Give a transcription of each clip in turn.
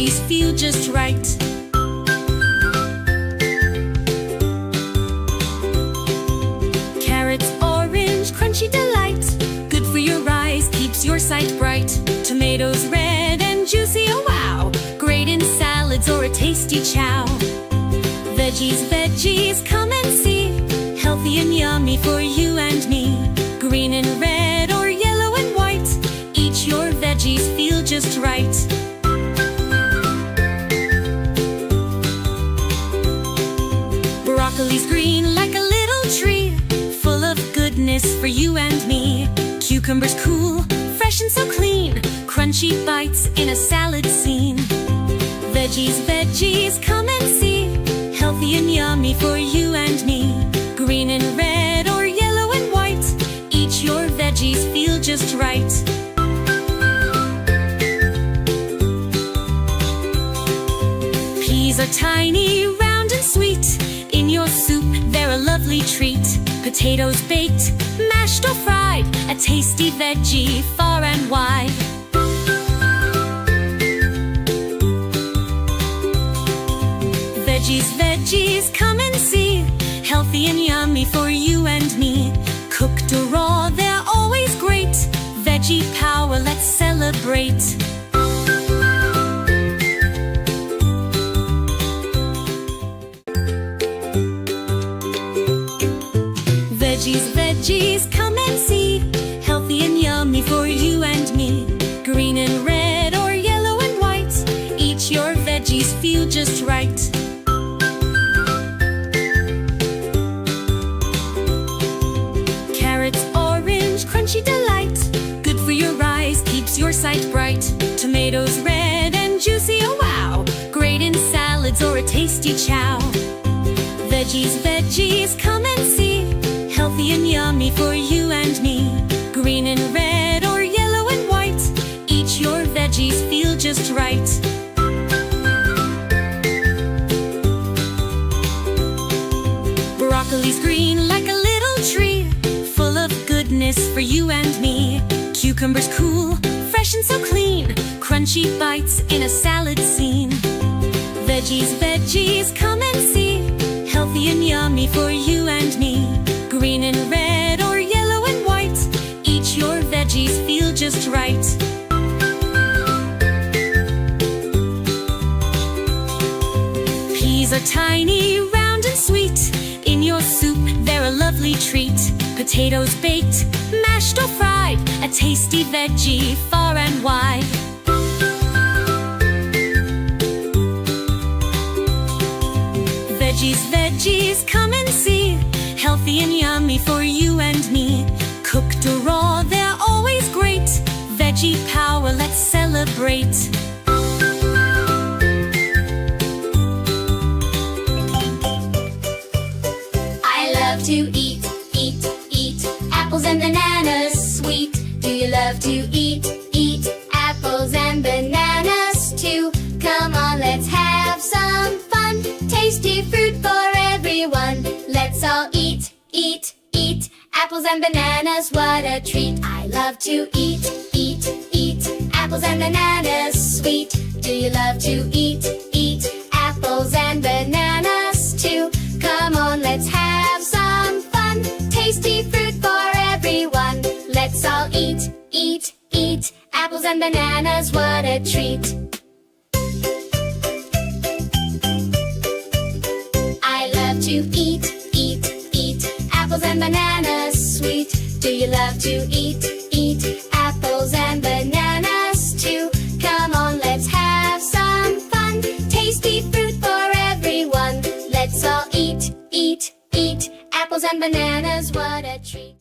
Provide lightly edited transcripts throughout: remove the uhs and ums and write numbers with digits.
veggies feel just right. Carrots, orange, crunchy delight. Good for your eyes, keeps your sight bright. Tomatoes, red and juicy, oh wow. Great in salads or a tasty chow. Veggies, veggies, come and see. Healthy and yummy for you and me. Green and red or yellow and white. Each your veggies feel just right. Broccoli's green like a little tree, full of goodness for you and me. Cucumbers cool, fresh and so clean. Crunchy bites in a salad scene. Veggies, veggies, come and see. Healthy and yummy for you and me. Green and red or yellow and white. Each your veggies feel just right. Peas are tiny, round and sweet. In your soup, they're a lovely treat. Potatoes baked, mashed or fried. A tasty veggie far and wide. Veggies, veggies, come and see. Healthy and yummy for you and me. Cooked or raw, they're always great. Veggie power, let's celebrate. Veggies, veggies, come and see. Healthy and yummy for you and me. Green and red or yellow and white. Each your veggies feel just right. Carrots, orange, crunchy delight. Good for your eyes, keeps your sight bright. Tomatoes, red and juicy, oh wow. Great in salads or a tasty chow. Veggies, veggies, come and see. Healthy and yummy for you and me. Green and red or yellow and white. Each your veggies feel just right. Broccoli's green like a little tree, full of goodness for you and me. Cucumbers cool, fresh and so clean. Crunchy bites in a salad scene. Veggies, veggies, come and see. Healthy and yummy for you and me. Green and red or yellow and white. Each your veggies feel just right. Peas are tiny, round and sweet. In your soup, they're a lovely treat. Potatoes baked, mashed or fried. A tasty veggie far and wide. Veggies, veggies, come and see. Healthy and yummy for you and me. Cooked or raw, they're always great. Veggie power, let's celebrate. I love to eat, eat, eat apples and bananas sweet. Do you love to eat, eat apples and bananas too? Come on, let's have some fun. Tasty fruit for everyone. Let's all eat, eat, eat apples and bananas, what a treat. I love to eat, eat, eat apples and bananas sweet. Do you love to eat, eat apples and bananas too? Come on, let's have some fun. Tasty fruit for everyone. Let's all eat, eat, eat apples and bananas, what a treat. I love to eat, eat, eat apples and bananas sweet. Do you love to eat, eat apples and bananas too? Come on, let's have some fun. Tasty fruit for everyone. Let's all eat, eat, eat apples and bananas, what a treat.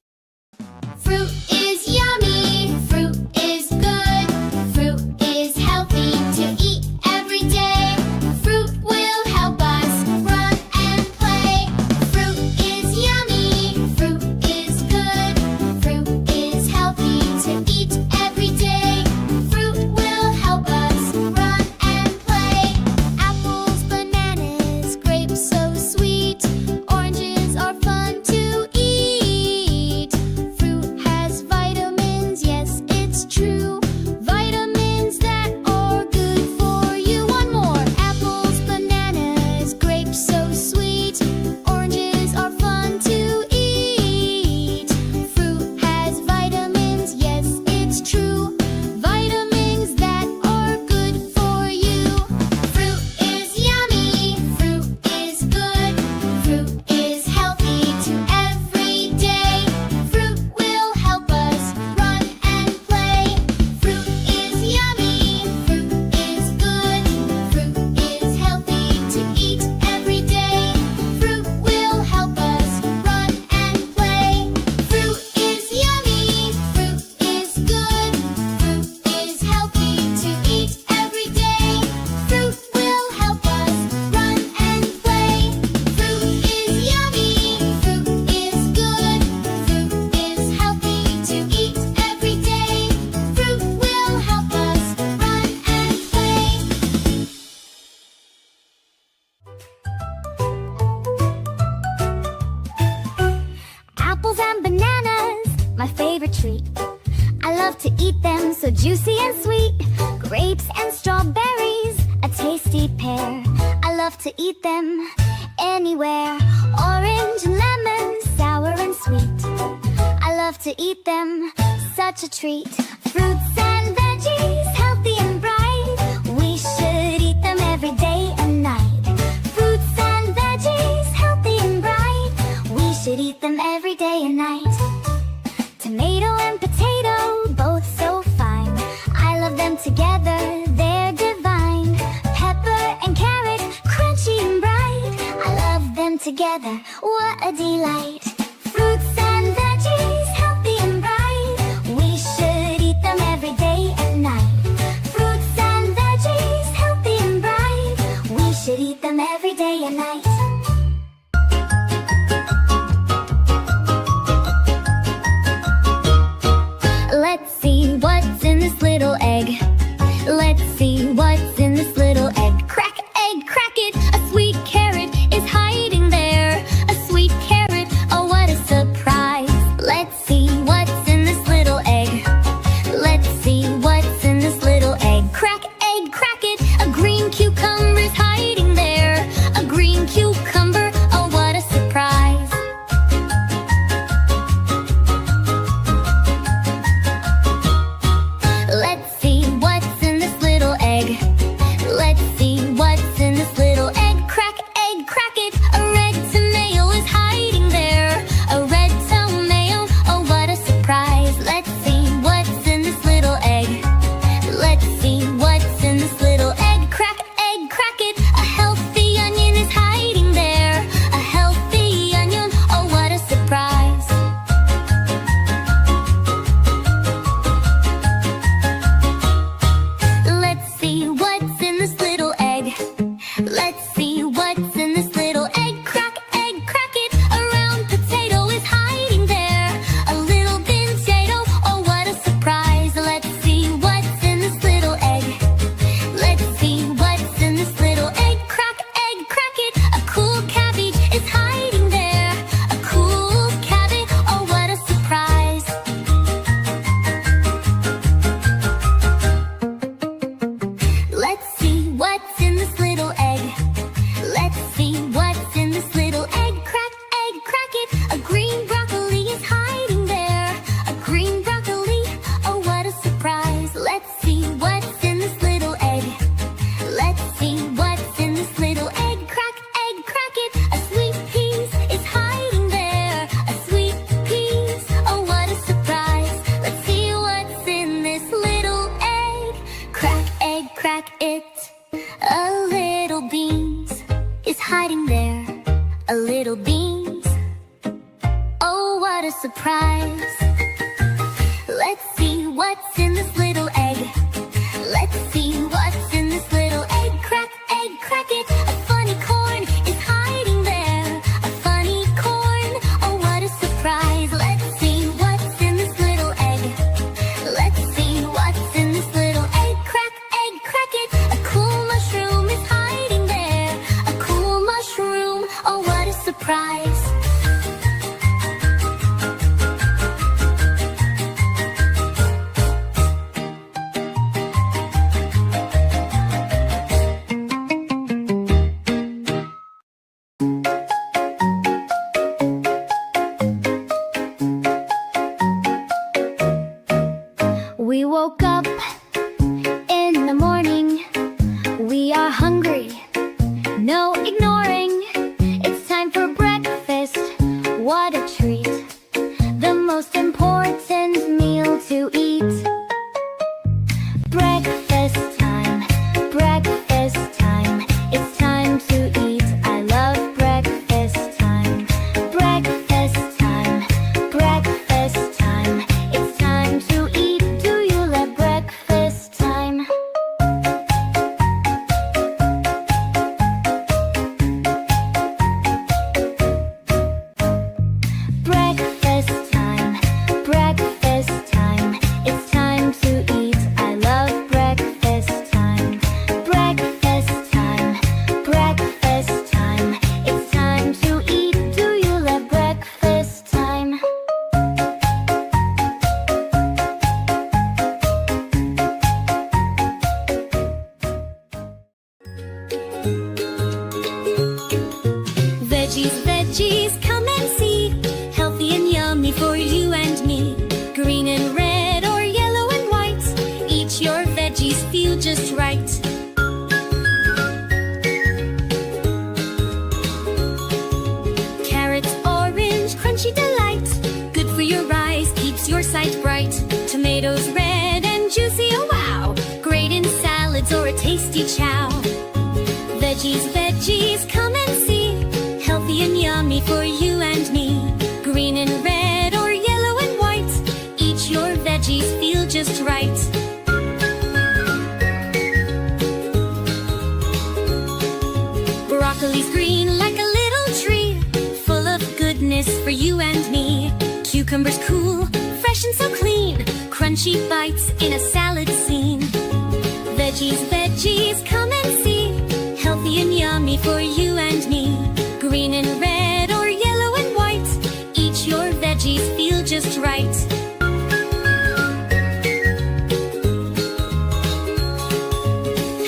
Fruit is yummy, fruit is good, fruit is healthy to eat every day. Fruit will help us run and play. Fruit is yummy, fruit is good, fruit is healthy to eat every day. Fruit will help us run and play. Apples, bananas, grapes so sweet. Oranges are fun to eat. Fruit has treat. I love to eat them, so juicy and sweet. Grapes and strawberries, a tasty pair. I love to eat them anywhere. Orange and lemon, sour and sweet. I love to eat them, such a treat. Fruits and veggies, healthy and bright. We should eat them every day and night. Fruits and veggies, healthy and bright. We should eat them every day and night. Tomato and potato, both so fine. I love them together, they're divine. Pepper and carrot, crunchy and bright. I love them together, what a delight. Fruits and veggies, healthy and bright. We should eat them every day and night. Fruits and veggies, healthy and bright. We should eat them every day and night. Let's see what's in this little egg. Let's see what's in this little egg. Crack, egg, crack it. A sweet carrot is hiding there. A sweet carrot, oh what a surprise. Let's see what's in this little egg. Let's see what's in this little egg. Crack, egg, crack it. A green cucumber is hiding there. A green cucumber, oh what a surprise. Let's see what's in this little egg. Let's see what's in this little egg. Crack, egg, crack it. A red tomato is hiding there. A red tomato, oh what a surprise. Let's see what's in this little egg. Let's see what's in this little egg. Crack, egg, crack it. A healthy onion is hiding there. A healthy onion, oh what a surprise. Let's see what's in this little egg. Let's see what's in this little egg. Crack, egg, crack it. A round potato is hiding there. A little potato, oh what a surprise. Let's see what's in this little egg. Let's see what's in this little egg. Crack, egg, crack it. A cool cabbage is hiding there. A cool cabbage, oh what a surprise. Let's see what's in this little egg. Let's see what's in this little egg. Crack, egg, crack it. A green broccoli is hiding there. A green broccoli, oh what a surprise. Let's see what's in this little egg. Let's see what's in this little egg. Crack, egg, crack it. A sweet peas is hiding there. A sweet peas, oh what a surprise. Let's see what's in this little egg. Crack, egg, crack it. A little beans is hiding there. A little beans, oh what a surprise. Let's see what's in this little egg. Let's see what's in this little egg. Crack, egg, crack it. A funny corn is hiding there. A funny corn, oh what a surprise. Let's see what's in this little egg. Let's see what's in this little egg. Crack, egg, crack it. A cool mushroom is hiding there. A cool mushroom, oh what a surprise. We woke up in the morning. We are hungry, no ignoring. It's time for breakfast, what a treat. The most important meal to eat. Breakfast time, breakfast time. It's time to eat, I love breakfast time. Breakfast time, breakfast time. It's time to eat, do you love breakfast time? Breakfast time, breakfast time. It's time to eat, I love breakfast. your veggies feel just right. Carrots, orange, crunchy delight. Good for your eyes, keeps your sight bright. Tomatoes, red and juicy, oh wow. Great in salads or a tasty chow. Veggies, veggies, come and see. Healthy and yummy for you and me. Green and red or yellow and white. Each your veggies feel just right. Broccoli's green like a little tree, full of goodness for you and me. Cucumbers cool, fresh and so clean. Crunchy bites in a salad scene. Veggies, veggies, come and see. Healthy and yummy for you and me. Green and red or yellow and white. Each your veggies feel just right.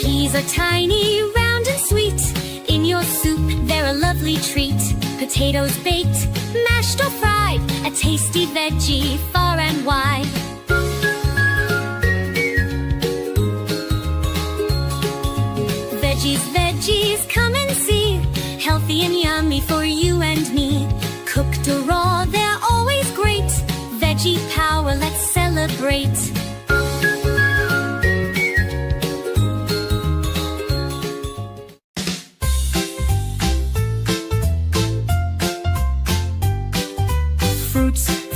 Peas are tiny, round and sweet. In your soup, they're a lovely treat. Potatoes baked, mashed or fried. A tasty veggie far and wide. Veggies, veggies, come and see. Healthy and yummy for you and me. Cooked or raw, they're always great. Veggie power, let's celebrate.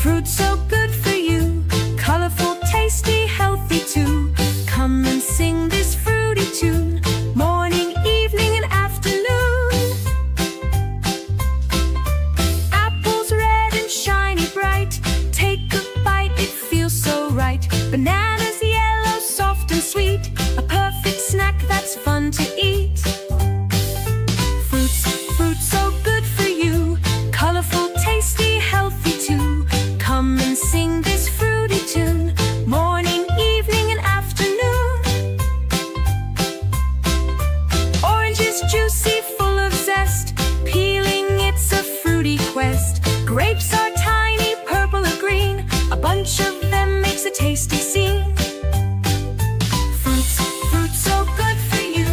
Fruits so good for you. Colorful, tasty, healthy too. Come and sing this fruity tune. Morning, evening and afternoon. Apples red and shiny bright. Take a bite, it feels so right. Bananas yellow, soft and sweet. A perfect snack that's fun to eat. Fruits so good for you. Colorful, tasty, healthy too. Come and sing this fruity tune. Morning, evening and afternoon. Oranges juicy, full of zest. Peeling, it's a fruity quest. Grapes are tiny, purple or green. A bunch of them makes a tasty scene. Fruits so good for you.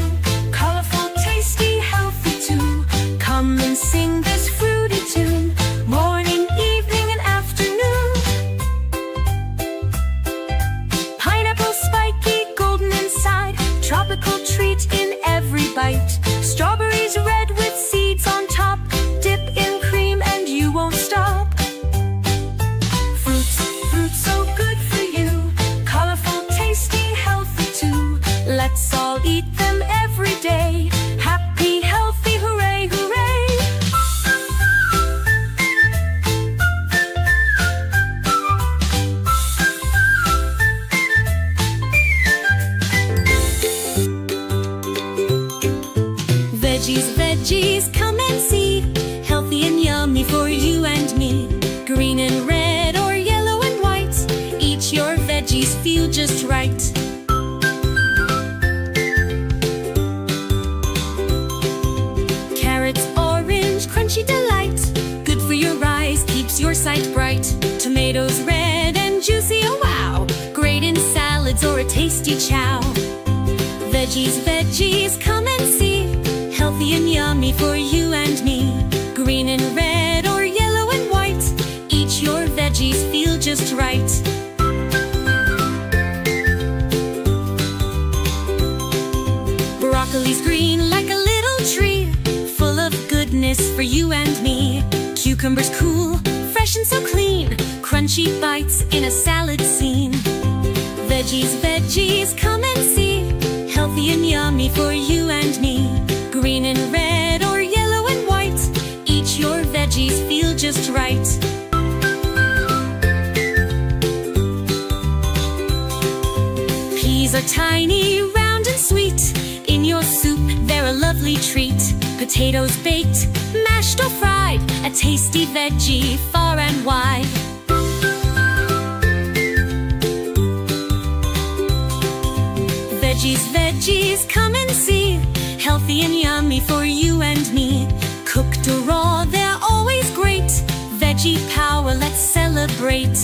Colorful, tasty, healthy too. Come and sing this fruity tune. Morning, evening and afternoon. Pineapple spiky, golden inside. Tropical treat in every bite. Strawberries red with seeds on top. Dip in cream and you won't stop. Fruits so good for you. Colorful, tasty, healthy too. Let's all eat them every day. Happy, healthy, hooray, hooray. Veggies, veggies, come and see. Healthy and yummy for you and me. Green and red or yellow and white. Each your veggies feel just right. Carrots, orange, crunchy delight. Good for your eyes, keeps your sight bright. Tomatoes, red and juicy, oh wow. Great in salads or a tasty chow. Veggies, veggies, come and see. Healthy and yummy for you and me. Green and red or yellow and white. Each your veggies feel just right. Broccoli's green like a little tree, full of goodness for you and me. Cucumbers cool, fresh and so clean. Crunchy bites in a salad scene. Veggies, veggies, come and see. Healthy and yummy for you and me. Green and red or yellow and white. Each your veggies feel just right. Peas are tiny, round and sweet. In your soup, they're a lovely treat. Potatoes baked, mashed or fried. A tasty veggie far and wide. Veggies, veggies, come and see. Healthy and yummy for you and me. Cooked or raw, they're always great. Veggie power, let's celebrate.